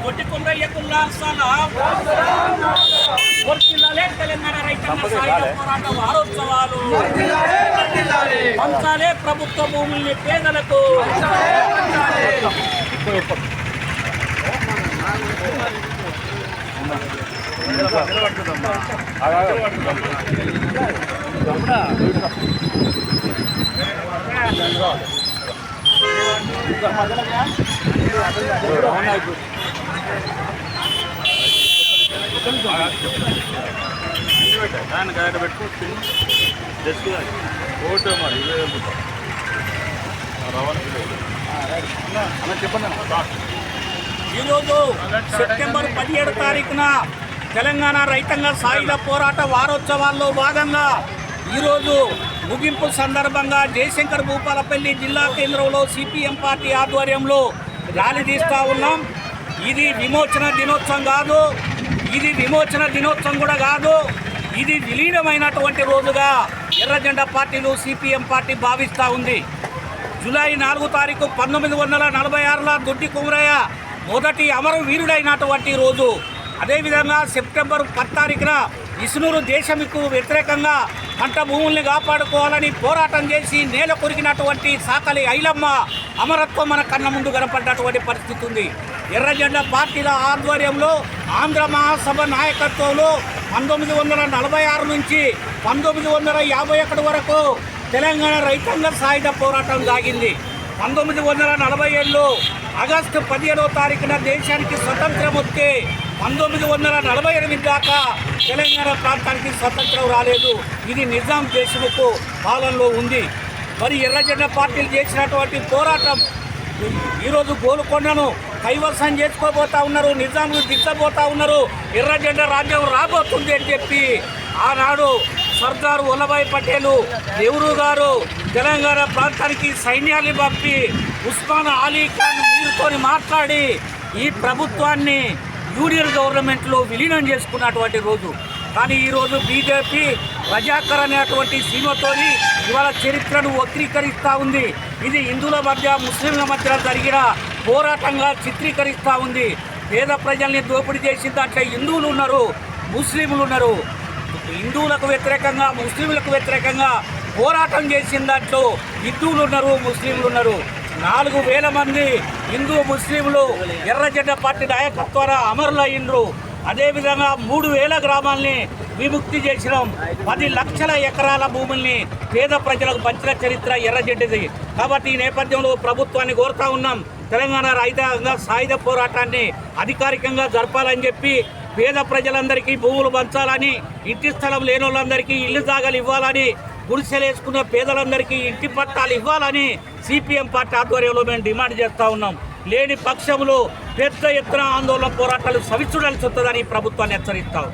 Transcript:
కొట్టి కుమ్రయ్యకు తెలంగాణ రైతాంగ సాయుధ పోరాట వారోత్సవాలు పంచాలే ప్రభుత్వ భూముల్ని పేదలకు. ఈరోజు సెప్టెంబర్ 17 తారీఖున తెలంగాణ రైతాంగ సాయుధ పోరాట వారోత్సవాల్లో భాగంగా ఈరోజు ముగింపు సందర్భంగా జయశంకర్ భూపాలపల్లి జిల్లా కేంద్రంలో సిపిఎం పార్టీ ఆధ్వర్యంలో ర్యాలీ తీస్తూ ఉన్నాం. ఇది విమోచన దినోత్సవం కాదు, ఇది విమోచన దినోత్సవం కూడా కాదు, ఇది విలీనమైనటువంటి రోజుగా ఎర్రజెండా పార్టీలు సిపిఎం పార్టీ భావిస్తూ ఉంది. జూలై 4 తారీఖు 1946లో దొడ్డి కుమరయ్య మొదటి అమరవీరుడైనటువంటి రోజు. అదేవిధంగా సెప్టెంబర్ 10 తారీఖున ఇసునూరు దేశంకు వ్యతిరేకంగా పంట భూముల్ని కాపాడుకోవాలని పోరాటం చేసి నేల కొరిగినటువంటి సాకలి ఐలమ్మ అమరత్వం మన కన్న ముందు కనపడ్డటువంటి పరిస్థితి ఉంది. ఎర్రజెండా పార్టీల ఆధ్వర్యంలో ఆంధ్ర మహాసభ నాయకత్వంలో 1946 నుంచి 1951 వరకు తెలంగాణ రైతాంగ సాయుధ పోరాటం సాగింది. 1947లో ఆగస్టు 15వ తారీఖున దేశానికి స్వతంత్రం వస్తే 1948 దాకా తెలంగాణ ప్రాంతానికి స్వతంత్రం రాలేదు. ఇది నిజాం దేశముకు పాలనలో ఉంది. మరి ఎర్రజెండా పార్టీలు చేసినటువంటి పోరాటం ఈరోజు గోల్కొండను కైవసం చేసుకోబోతా ఉన్నారు, నిజాంను దిద్దబోతా ఉన్నారు, ఎర్రజెండా రాజ్యం రాబోతుంది అని చెప్పి ఆనాడు సర్దార్ వల్లభాయ్ పటేల్ నెహ్రూ గారు తెలంగాణ ప్రాంతానికి సైన్యాన్ని పంపి ఉస్మాన్ అలీ ఖాన్ మీరుతో మాట్లాడి ఈ ప్రభుత్వాన్ని యూనియన్ గవర్నమెంట్లో విలీనం చేసుకున్నటువంటి రోజు. కానీ ఈరోజు బీజేపీ రజాకర్ అనేటువంటి సీమతోని ఇవాళ చరిత్రను వక్రీకరిస్తూ ఉంది. ఇది హిందువుల మధ్య ముస్లింల మధ్య జరిగిన పోరాటంగా చిత్రీకరిస్తూ ఉంది. పేద ప్రజల్ని దోపిడీ చేసిన దాంట్లో హిందువులు ఉన్నారు, ముస్లింలు ఉన్నారు. హిందువులకు వ్యతిరేకంగా ముస్లింలకు వ్యతిరేకంగా పోరాటం చేసిన దాంట్లో హిందువులు ఉన్నారు, ముస్లింలు ఉన్నారు. 4000 మంది హిందూ ముస్లింలు ఎర్రజెండా పార్టీ నాయకత్వాన అమరులయ్యిండ్రు. అదేవిధంగా 3000 గ్రామాల్ని విముక్తి చేసినాం. 10 లక్షల ఎకరాల భూముల్ని పేద ప్రజలకు పంచిన చరిత్ర ఎర్రజెండది. కాబట్టి ఈ నేపథ్యంలో ప్రభుత్వాన్ని కోరుతా ఉన్నాం, తెలంగాణ రైతాంగ సాయుధ పోరాటాన్ని అధికారికంగా జరపాలని చెప్పి పేద ప్రజలందరికీ భూములు పంచాలని, ఇంటి స్థలం లేని వాళ్ళందరికీ ఇల్లు జాగాలు ఇవ్వాలని, గుడిసెలు వేసుకున్న పేదలందరికీ ఇంటి పట్టాలు ఇవ్వాలని సిపిఎం పార్టీ ఆధ్వర్యంలో మేము డిమాండ్ చేస్తూ ఉన్నాం. లేని పక్షంలో పెద్ద ఎత్తున ఆందోళన పోరాటాలు సవిచూడాల్సి వస్తుందని ప్రభుత్వాన్ని హెచ్చరిస్తాం.